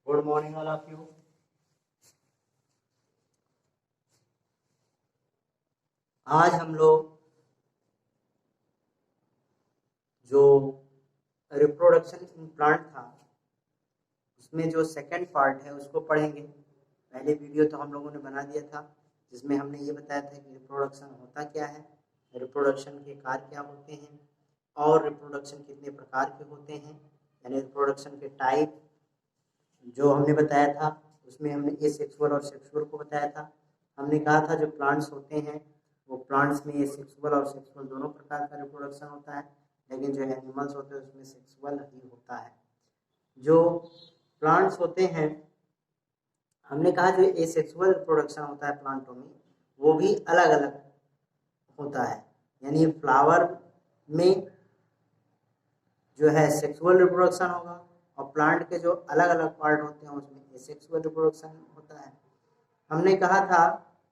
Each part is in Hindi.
Good morning all of you. आज हम लोग जो रिप्रोडक्शन इन प्लांट था उसमें जो सेकंड पार्ट है उसको पढ़ेंगे। पहले वीडियो तो हम लोगों ने बना दिया था जिसमें हमने ये बताया था कि रिप्रोडक्शन होता क्या है, रिप्रोडक्शन के कार्य क्या होते हैं और रिप्रोडक्शन कितने प्रकार के होते हैं, यानी रिप्रोडक्शन के टाइप जो हमने बताया था। उसमें हमने एसेक्सुअल और सेक्सुअल को बताया था। हमने कहा था जो प्लांट्स होते हैं वो प्लांट्स में एसेक्सुअल और सेक्सुअल दोनों प्रकार का रिप्रोडक्शन होता है, लेकिन जो एनिमल्स होते हैं उसमें सेक्सुअल ही होता है। जो प्लांट्स होते हैं हमने कहा जो एसेक्सुअल रिप्रोडक्शन होता है प्लांटों में वो भी अलग अलग होता है, यानी फ्लावर में जो है सेक्सुअल रिप्रोडक्शन होगा और प्लांट के जो अलग अलग पार्ट होते हैं उसमें एसेक्सुअल रिप्रोडक्शन होता है। हमने कहा था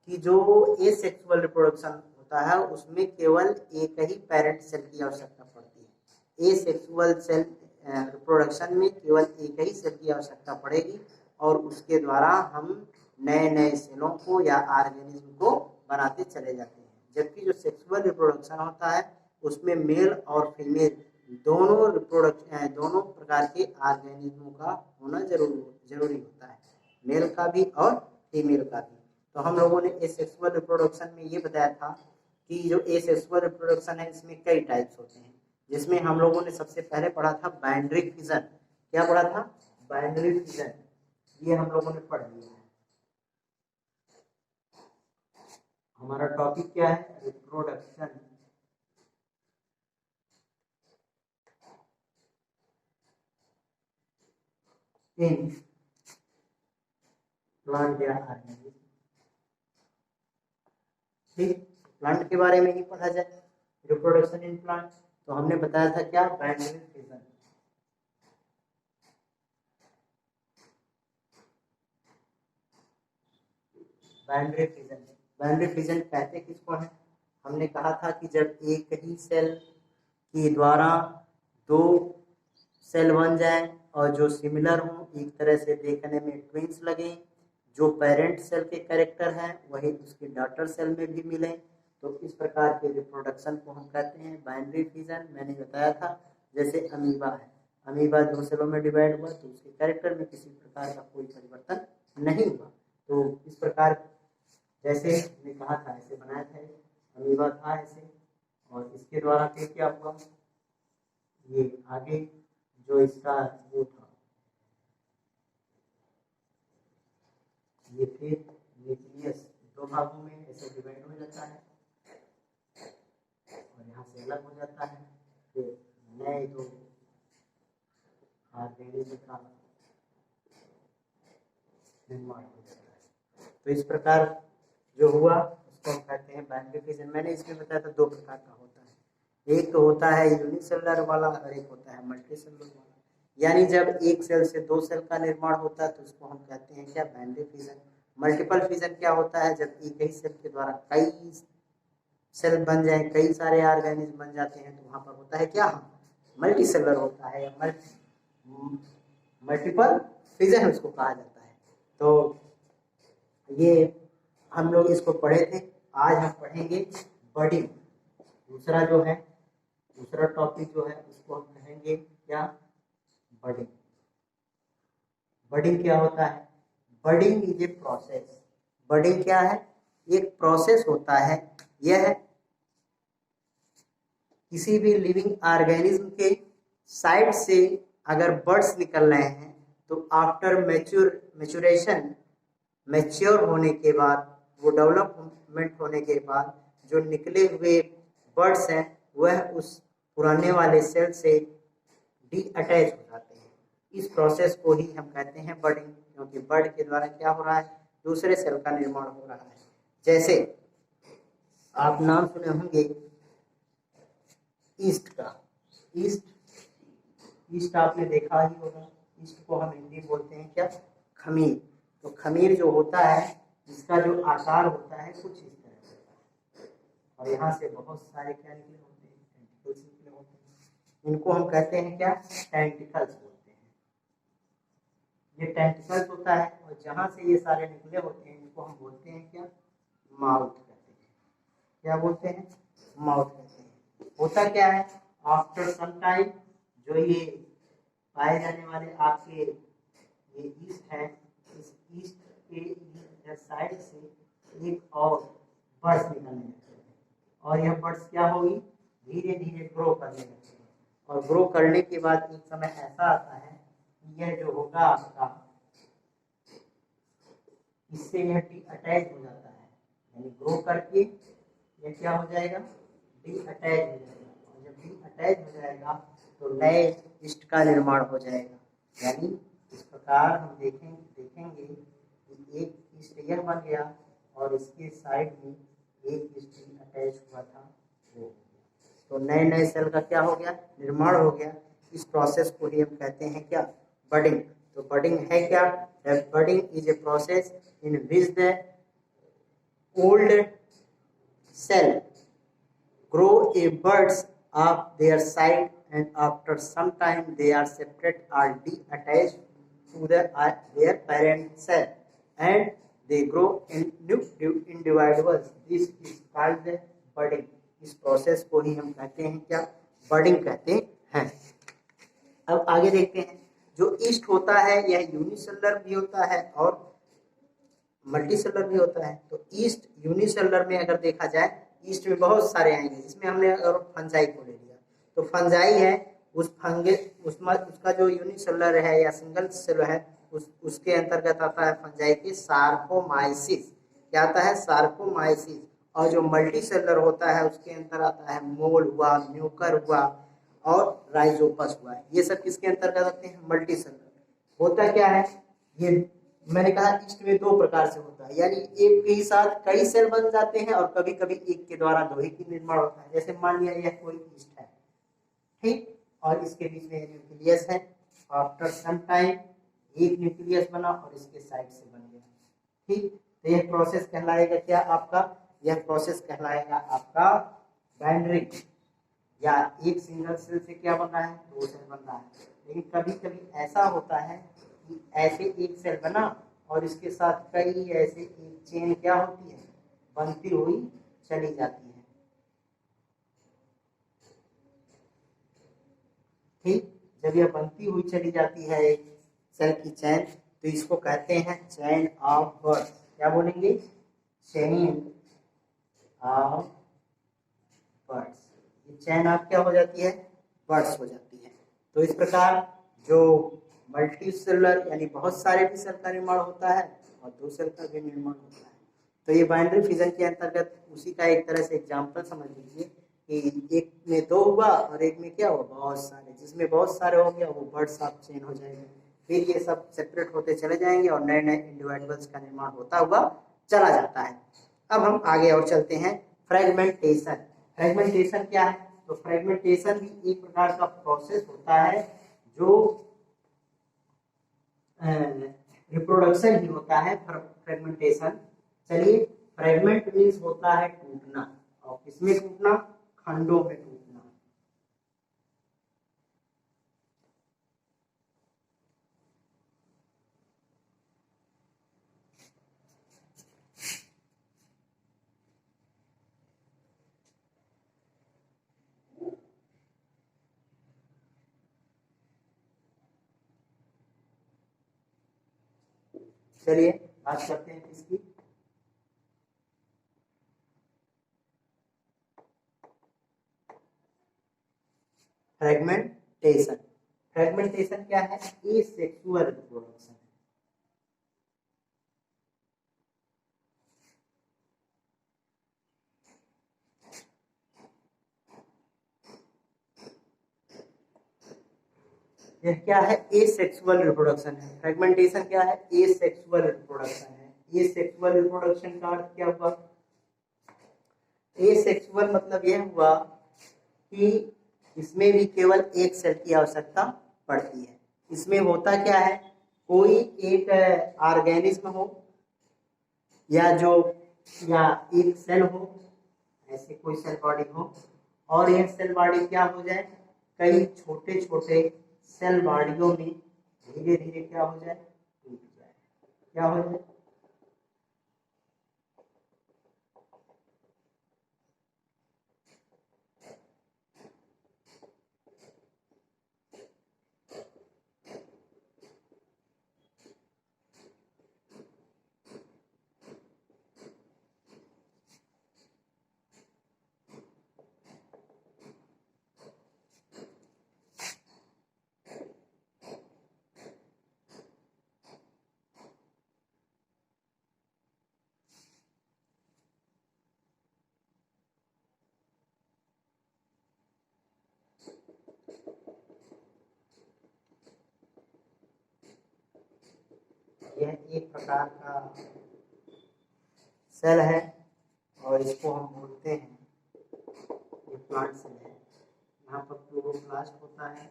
कि जो एसेक्सुअल रिप्रोडक्शन होता है उसमें केवल एक ही पेरेंट सेल की आवश्यकता पड़ती है। एसेक्सुअल सेल रिप्रोडक्शन में केवल एक ही सेल की आवश्यकता पड़ेगी और उसके द्वारा हम नए नए सेलों को या ऑर्गेनिज्म को बनाते चले जाते हैं। जबकि जो सेक्सुअल रिप्रोडक्शन होता है उसमें मेल और फीमेल दोनों प्रकार के ऑर्गेनिज्मों का होना जरूरी होता है, मेल का भी और फीमेल का भी। तो हम लोगों ने एसेक्सुअल रिप्रोडक्शन में ये बताया था कि जो एसेक्सुअल रिप्रोडक्शन है इसमें कई टाइप्स होते हैं, जिसमें हम लोगों ने सबसे पहले पढ़ा था बाइनरी फिजन। क्या पढ़ा था? Binary fission. ये हम लोगों ने पढ़ लिया है। हमारा टॉपिक क्या है? रिप्रोडक्शन इन प्लांट या ऑर्गेनिज्म। ठीक, प्लांट के बारे में ही पढ़ा जाए। रिप्रोडक्शन इन प्लांट तो हमने बताया था क्या? Binary fission. Binary fission, binary fission कहते किसको है? हमने कहा था कि जब एक ही सेल के द्वारा दो सेल बन जाए और जो सिमिलर हो, एक तरह से देखने में ट्विंस लगे, जो पेरेंट सेल के कैरेक्टर हैं वही उसके डॉटर सेल में भी मिले, तो इस प्रकार के रिप्रोडक्शन को हम कहते हैं बाइनरी फिजन। मैंने बताया था जैसे अमीबा है, अमीबा दो सेलों में डिवाइड हुआ तो उसके कैरेक्टर में किसी प्रकार का कोई परिवर्तन नहीं हुआ। तो इस प्रकार जैसे हमने कहा था ऐसे बनाया था, अमीबा था ऐसे, और इसके द्वारा फिर क्या हुआ, ये आगे जो इसका वो था ये फिर न्यूक्लियस दो भागों में ऐसे डिवाइड हो जाता है और यहाँ से अलग हो जाता है, फिर नए दो ऑर्गेनिज्म का निर्माण हो जाता है। तो इस प्रकार जो हुआ उसको हम कहते हैं बाइनरी फिजन। मैंने इसमें बताया था दो प्रकार का होता है, एक तो होता है यूनिसेलुलर वाला और एक होता है मल्टीसेलुलर वाला। यानी जब एक सेल से दो सेल का निर्माण होता है तो उसको हम कहते हैं क्या? Binary fission. मल्टीपल फिजन क्या होता है? जब एक ही सेल के द्वारा कई सेल बन जाए, कई सारे ऑर्गेनिज्म बन जाते हैं तो वहां पर होता है क्या? मल्टीसेलुलर होता है या मल्टीपल फिजन उसको कहा जाता है। तो ये हम लोग इसको पढ़े थे। आज हम पढ़ेंगे बडिंग। दूसरा जो है, दूसरा टॉपिक जो है उसको हम कहेंगे क्या? बडिंग। बडिंग क्या होता है? Budding is a process. Budding क्या है? एक प्रोसेस होता है। यह किसी भी लिविंग ऑर्गेनिज्म के साइड से अगर बर्ड्स निकल रहे हैं तो आफ्टर मैच्योर होने के बाद, वो डेवलपमेंट होने के बाद जो निकले हुए बर्ड्स हैं वह उस पुराने वाले सेल से डी अटैच हो जाते हैं। इस प्रोसेस को ही हम कहते हैं बर्डिंग, क्योंकि बर्ड के द्वारा क्या हो रहा है? दूसरे सेल का निर्माण हो रहा है। जैसे आप नाम सुने होंगे ईस्ट का। ईस्ट आपने देखा ही होगा। ईस्ट को हम हिंदी बोलते हैं क्या? खमीर। तो खमीर जो होता है इसका जो आकार होता है कुछ इस तरह से, और यहाँ से बहुत सारे क्या निकले होते हैं? टेंटिकल्स निकले होते हैं। इनको हम कहते हैं क्या? टेंटिकल्स बोलते हैं। ये टेंटिकल्स होता है, और जहाँ से ये सारे निकले होते हैं इनको हम बोलते हैं क्या, माउथ कहते हैं। क्या बोलते हैं, माउथ कहते हैं। होता क्या है, आफ्टर सम टाइम जो ये पाए जाने वाले आपके ये ईस्ट है, इस ईस्ट के साइड से एक और बर्ड्स निकलने लगते हैं, और यह बर्ड्स क्या होगी, धीरे धीरे ग्रो करने लगते हैं, और ग्रो करने के बाद एक समय ऐसा आता है कि यह जो होगा आपका, इससे यह डी अटैच हो जाता है, यानी ग्रो करके यह क्या हो जाएगा, डी अटैच हो जाएगा, और जब डी अटैच हो जाएगा तो नए ईस्ट का निर्माण हो जाएगा। यानी इस प्रकार हम देखेंगे कि एक ईस्ट यह बन गया और इसके साइड में एक ईस्ट अटैच हुआ था वो हो गया, तो नए नए सेल का क्या हो गया, निर्माण हो गया। इस प्रोसेस को ही हम कहते हैं क्या, बडिंग। तो बडिंग है क्या, budding is a process in which the old cell grow a buds of their side, and after some time they are separate or detached to their parent cell, and they grow in new individuals. This is called the budding. इस प्रोसेस को ही हम कहते हैं क्या, बडिंग कहते हैं। अब आगे देखते हैं, जो ईस्ट होता है यह यूनिसेलुलर भी होता है और मल्टी सेलुलर भी होता है। तो ईस्ट यूनिसेलुलर में अगर देखा जाए, ईस्ट में बहुत सारे आएंगे, जिसमें हमने अगर फंजाई को ले लिया तो फंजाई है, उस उसका जो यूनिसेलुलर है या सिंगल सेलुलर है उसके अंतर्गत आता है फंजाई के सार्कोमाइसिस। क्या आता है, सार्कोमाइसिस। और जो मल्टी सेलुलर होता है उसके अंतर आता है मोल हुआ, म्यूकर हुआ और राइजोपस हुआ। ये सब किसके अंतर्गत आते हैं, मल्टी सेलुलर। होता क्या है, ये मैंने कहा ईस्ट में दो प्रकार से होता है, यानी एक के ही साथ कई सेल बन जाते हैं और कभी कभी एक के द्वारा दो ही की निर्माण होता है। जैसे मान लिया यह कोई ईस्ट है, ठीक, और इसके बीच में न्यूक्लियस है, आफ्टर सम टाइम एक न्यूक्लियस बना और इसके साइड से बन गया, ठीक। तो यह प्रोसेस कहलाएगा क्या आपका, यह प्रोसेस कहलाएगा आपका बाइंड्रिंग, या एक सिंगल सेल से क्या बन रहा है, दो सेल बन रहा है। लेकिन कभी कभी ऐसा होता है कि ऐसे एक सेल बना और इसके साथ कई ऐसे एक चेन क्या होती है, बनती हुई चली जाती है, ठीक। जब यह बनती हुई चली जाती है एक सेल की चैन, तो इसको कहते हैं चैन ऑफ बर्ड्स। क्या बोलेंगे, चेन ऑफ बर्ड्स। ये चैन ऑफ क्या हो जाती है, बर्ड्स हो जाती है। तो इस प्रकार जो मल्टी सेलुलर यानी बहुत सारे भी सेल का निर्माण होता है और दो सेल का भी निर्माण होता है। तो ये बाइनरी फिजन के अंतर्गत उसी का एक तरह से एग्जांपल समझ लीजिए कि एक में दो हुआ और एक में क्या हुआ, बहुत सारे। जिसमें बहुत सारे हो गया वो बर्ड्स ऑफ चेन हो जाएंगे, फिर ये सब सेपरेट होते चले जाएंगे और नए नए इंडिविजुअल्स का निर्माण होता हुआ चला जाता है। अब हम आगे और चलते हैं, फ्रेगमेंटेशन। फ्रेगमेंटेशन क्या है, तो फ्रेगमेंटेशन भी एक प्रकार का प्रोसेस होता है जो रिप्रोडक्शन ही होता है, फ्रेगमेंटेशन। चलिए, फ्रेगमेंट मीन्स होता है टूटना, और किसमें टूटना, खंडों में टूटना। चलिए बात करते हैं इसकी। फ्रेगमेंटेशन, फ्रेगमेंटेशन क्या है, एसेक्सुअल रिप्रोडक्शन। यह क्या है, एसेक्सुअल रिप्रोडक्शन है। फ्रेगमेंटेशन क्या है, एसेक्सुअल रिप्रोडक्शन है। एसेक्सुअल रिप्रोडक्शन का अर्थ क्या हुआ, एसेक्सुअल मतलब यह हुआ कि इसमें भी केवल एक सेल की आवश्यकता पड़ती है। इसमें होता क्या है, कोई एक ऑर्गेनिज्म हो या एक सेल हो, ऐसे कोई सेल बॉडी हो, और यह सेल बॉडी क्या हो जाए, कई छोटे छोटे सेल बॉडियों में धीरे धीरे क्या हो जाए, क्या हो जाए, यह एक प्रकार का सेल है और इसको हम बोलते हैं, ये प्लांट सेल है। यहाँ पर क्लोरोप्लास्ट होता है,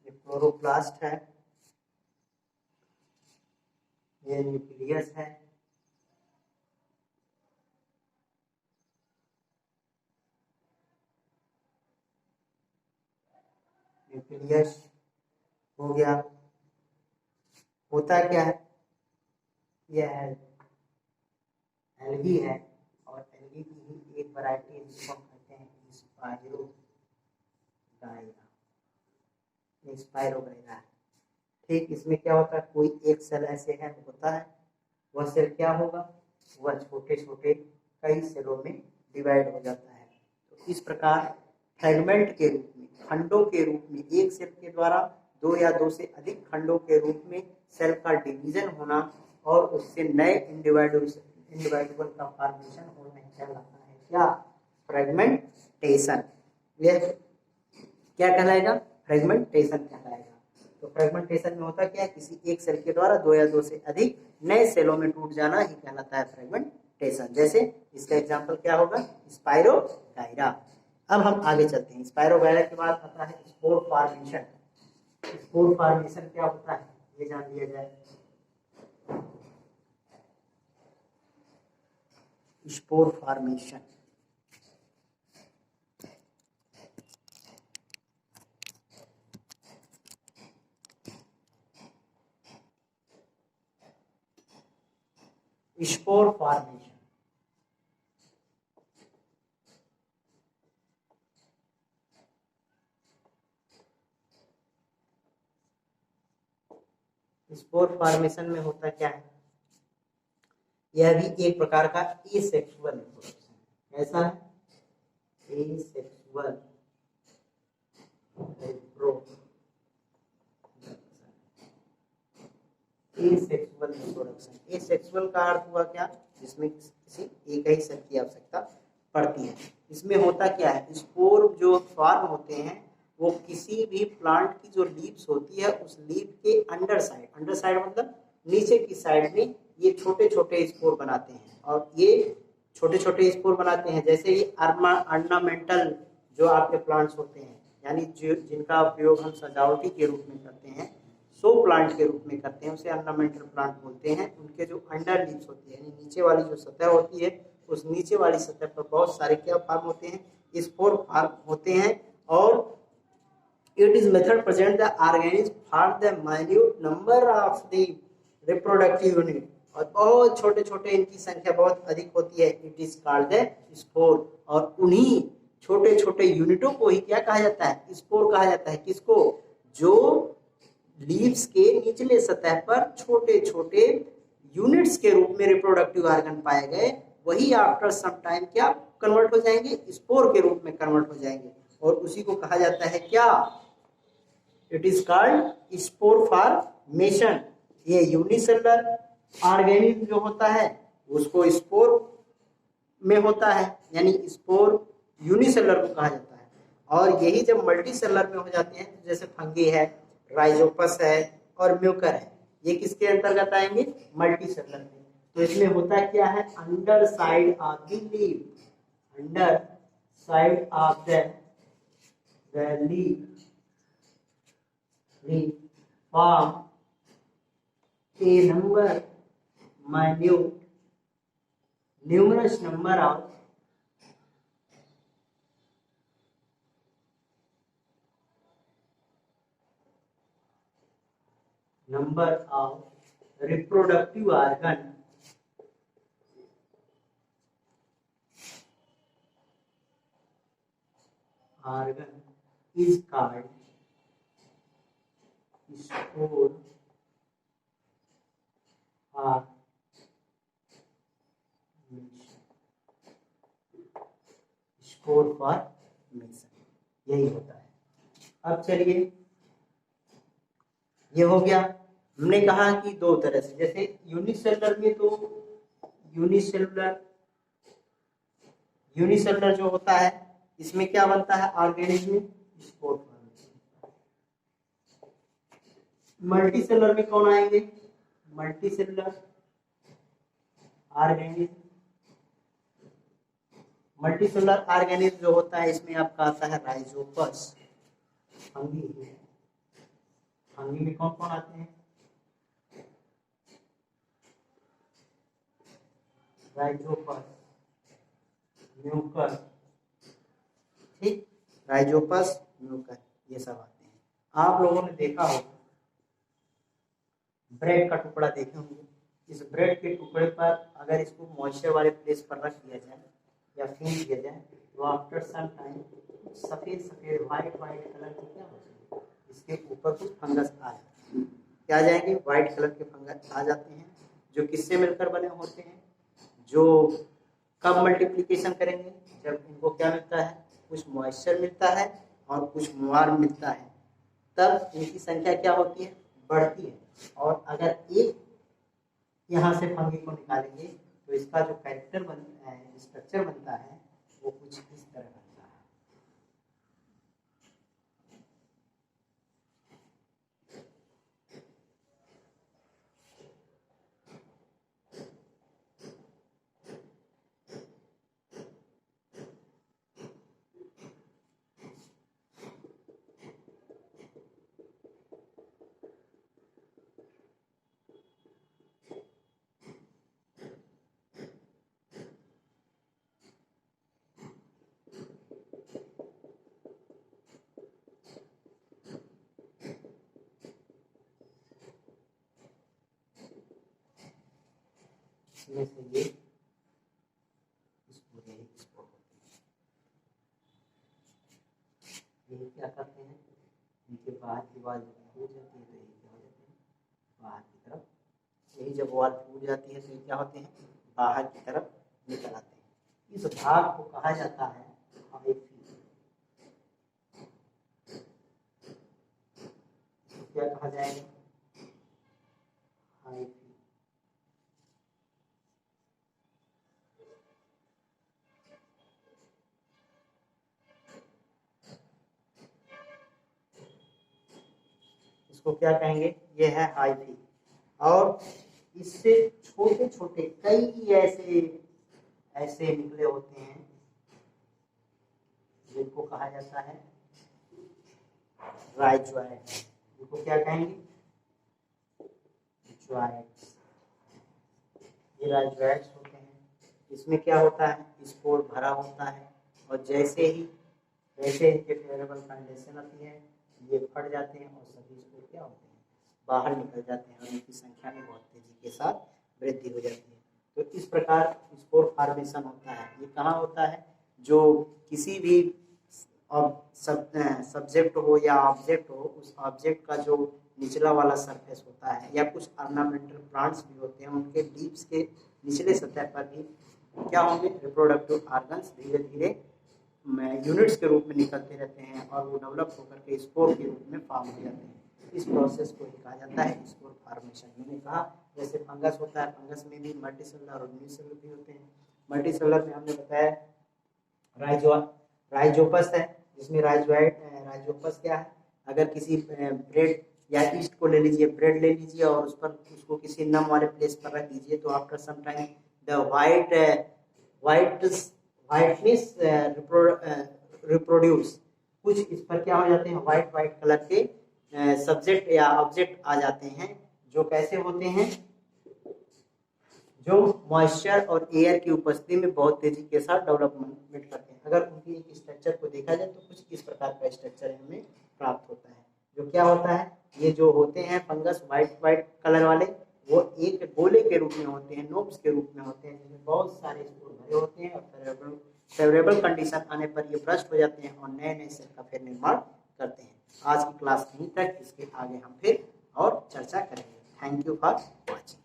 ये क्लोरोप्लास्ट है, ये न्यूक्लियस है, न्यूक्लियस हो गया। होता क्या है, यह एल्गी है और एल्गी की ही एक वैरायटी है जिसको हम कहते हैं स्पाइरोगाइरा। ठीक, इसमें क्या होता है, कोई एक सेल ऐसे है होता है, वह सेल क्या होगा, वह छोटे छोटे कई सेलों में डिवाइड हो जाता है। तो इस प्रकार फ्रेगमेंट के रूप में, खंडों के रूप में, एक सेल के द्वारा दो या दो से अधिक खंडों के रूप में सेल का डिवीजन होना और उससे नए इंडिविजुअल का फॉर्मेशन होना कहलाता है क्या, फ्रेगमेंटेशन। यह क्या कहलाएगा, फ्रेगमेंटेशन कहलाएगा। तो फ्रेगमेंटेशन में होता क्या है, किसी एक सेल के द्वारा दो या दो से अधिक नए सेलों में टूट जाना ही कहलाता है फ्रेगमेंटेशन। जैसे इसका एग्जांपल क्या होगा, स्पाइरोगाइरा। अब हम आगे चलते हैं। स्पाइरोगाइरा के बाद आता है स्पोर फॉर्मेशन। स्पोर फॉर्मेशन क्या होता है ये जान लिया जाए। Spore formation, spore formation spore formation में होता क्या है, यह भी एक प्रकार का एसेक्सुअल रिप्रोडक्शन है। कैसा है, एसेक्सुअल रिप्रोडक्शन। एसेक्सुअल का अर्थ हुआ क्या, जिसमें किसी एक ही सेल की आवश्यकता पड़ती है। इसमें होता क्या है, स्पोर जो फॉर्म होते हैं वो किसी भी प्लांट की जो लीव्स होती है उस लीव के अंडर साइड मतलब नीचे की साइड में ये छोटे छोटे स्पोर बनाते हैं। और ये छोटे छोटे स्पोर बनाते हैं, जैसे ये अर्नामेंटल जो आपके प्लांट्स होते हैं, यानी जो जिनका प्रयोग हम सजावटी के रूप में करते हैं, शो प्लांट के रूप में करते हैं, उसे अर्नामेंटल प्लांट बोलते हैं। उनके जो अंडर लीव्स होती है, यानी नीचे वाली जो सतह होती है, उस नीचे वाली सतह पर बहुत सारे क्या फॉर्म होते हैं, स्पोर फॉर्म होते हैं। और it is method present the organism form the minute number of the reproductive unit, और बहुत छोटे छोटे इनकी संख्या बहुत अधिक होती है। It is called the spore, और उन्हीं छोटे छोटे यूनिटों को ही क्या कहा जाता है, स्पोर कहा जाता है। किसको, जो लीव्स के निचले सतह पर छोटे छोटे यूनिट्स के रूप में रिप्रोडक्टिव ऑर्गन पाए गए, वही आफ्टर सम टाइम क्या कन्वर्ट हो जाएंगे, स्पोर के रूप में कन्वर्ट हो जाएंगे, और उसी को कहा जाता है क्या, it is called spore formation. ये यूनिसेलुलर ऑर्गेनिज्म जो होता है उसको स्पोर में होता है, यानी स्पोर यूनिसेलुलर को कहा जाता है। और यही जब मल्टी सेलुलर में हो जाते हैं, जैसे फंगी है, राइजोपस है और म्यूकर है, ये किसके अंतर्गत आएंगे, मल्टी सेलुलर में। तो इसमें होता क्या है, under side of the leaf, under side of the leaf we form a numerous number of number of reproductive organ is called score formation. Score formation यही होता है। अब चलिए, ये हो गया। हमने कहा कि दो तरह से, जैसे यूनिसेलुलर में तो यूनिसेलुलर जो होता है इसमें क्या बनता है, ऑर्गेनिज्म में स्पोर फॉर्मेशन। मल्टीसेलुलर में कौन आएंगे, मल्टीसेलुलर ऑर्गेनिज्म। मल्टीसेलुलर ऑर्गेनिज्म जो होता है इसमें आपका आता है राइजोपस, फंगी। फंगी में कौन कौन आते हैं, राइजोपस, म्यूकस, ठीक, राइजोपस, म्यूकस, ये सब आते हैं। आप लोगों ने देखा होगा, ब्रेड का टुकड़ा देखे होंगे, इस ब्रेड के टुकड़े पर अगर इसको मॉइस्चर वाले प्लेस पर रख दिया जाए या फेंक दिया जाए तो आफ्टर सम टाइम सफेद सफेद व्हाइट कलर के क्या होते हैं, इसके ऊपर कुछ फंगस आ जाते हैं। क्या आ जाएंगे, व्हाइट कलर के फंगस आ जाते हैं, जो किससे मिलकर बने होते हैं, जो कब मल्टीप्लिकेशन करेंगे, जब इनको क्या मिलता है, कुछ मॉइस्चर मिलता है और कुछ मुआर मिलता है, तब इनकी संख्या क्या होती है, बढ़ती है। और अगर एक यहाँ से फंगी को निकालेंगे तो इसका जो कैरेक्टर बनता है, स्ट्रक्चर बनता है, वो कुछ इस तरह बनता है। इसमें से ये ये क्या करते हैं, इनके बाहर की वॉल जब टूट जाती है तो ये क्या हो जाते हैं, बाहर की तरफ। यही जब वॉल टूट जाती है तो ये क्या होते हैं, बाहर की तरफ निकल आते हैं। इस भाग को कहा जाता है हाइफी। तो क्या कहा जाएगा, हाइफी। इसको क्या कहेंगे, ये है हाइफी। और इससे छोटे छोटे कई ऐसे निकले होते हैं जिनको कहा जाता है राइजोइड। इनको क्या कहेंगे, जॉइड्स। ये राइजोइड्स होते हैं। इसमें क्या होता है, स्पोर भरा होता है और जैसे इनके फेवरेबल कंडीशन आती है ये फट जाते हैं और सभी स्पोर क्या होते हैं, बाहर निकल जाते हैं और इनकी संख्या में बहुत तेजी के साथ वृद्धि हो जाती है। तो इस प्रकार स्पोर फॉर्मेशन होता है। ये कहाँ होता है, जो किसी भी सब्जेक्ट हो या ऑब्जेक्ट हो, उस ऑब्जेक्ट का जो निचला वाला सरफेस होता है, या कुछ ऑर्नामेंटल प्लांट्स भी होते हैं, उनके लीव्स के निचले सतह पर भी क्या होंगे, रिप्रोडक्टिव ऑर्गन्स धीरे धीरे यूनिट्स के रूप में निकलते रहते हैं और वो डेवलप होकर के स्पोर के रूप में फॉर्म हो जाते हैं। इस प्रोसेस को ही कहा जाता है स्पोर फॉर्मेशन। मैंने कहा जैसे फंगस होता है, फंगस में भी मल्टीसेलुलर और यूनिसेलुलर भी होते हैं। मल्टीसेलुलर में हमने बताया राइजोपस है, जिसमें राइजोपस क्या है, अगर किसी ब्रेड या ईस्ट को ले लीजिए, ब्रेड ले लीजिए और उस पर उसको किसी नम वाले प्लेस पर रख दीजिए, तो after some time the whiteness reproduce, कुछ इस पर क्या हो जाते हैं, व्हाइट कलर के सब्जेक्ट या ऑब्जेक्ट आ जाते हैं, जो कैसे होते हैं, जो मॉइस्चर और एयर की उपस्थिति में बहुत तेजी के साथ डेवलपमेंट करते हैं। अगर उनकी एक स्ट्रक्चर को देखा जाए तो कुछ इस प्रकार का स्ट्रक्चर हमें प्राप्त होता है। जो क्या होता है, ये जो होते हैं फंगस वाइट वाइट कलर वाले, वो एक गोले के रूप में होते हैं, नोब्स के रूप में होते हैं, जिसमें बहुत सारे स्पोर भरे होते हैं और फेवरेबल कंडीशन आने पर ये ब्रस्ट हो जाते हैं और नए नए सेल का फिर निर्माण करते हैं। आज की क्लास यहीं तक, इसके आगे हम फिर और चर्चा करेंगे। Thank you for watching.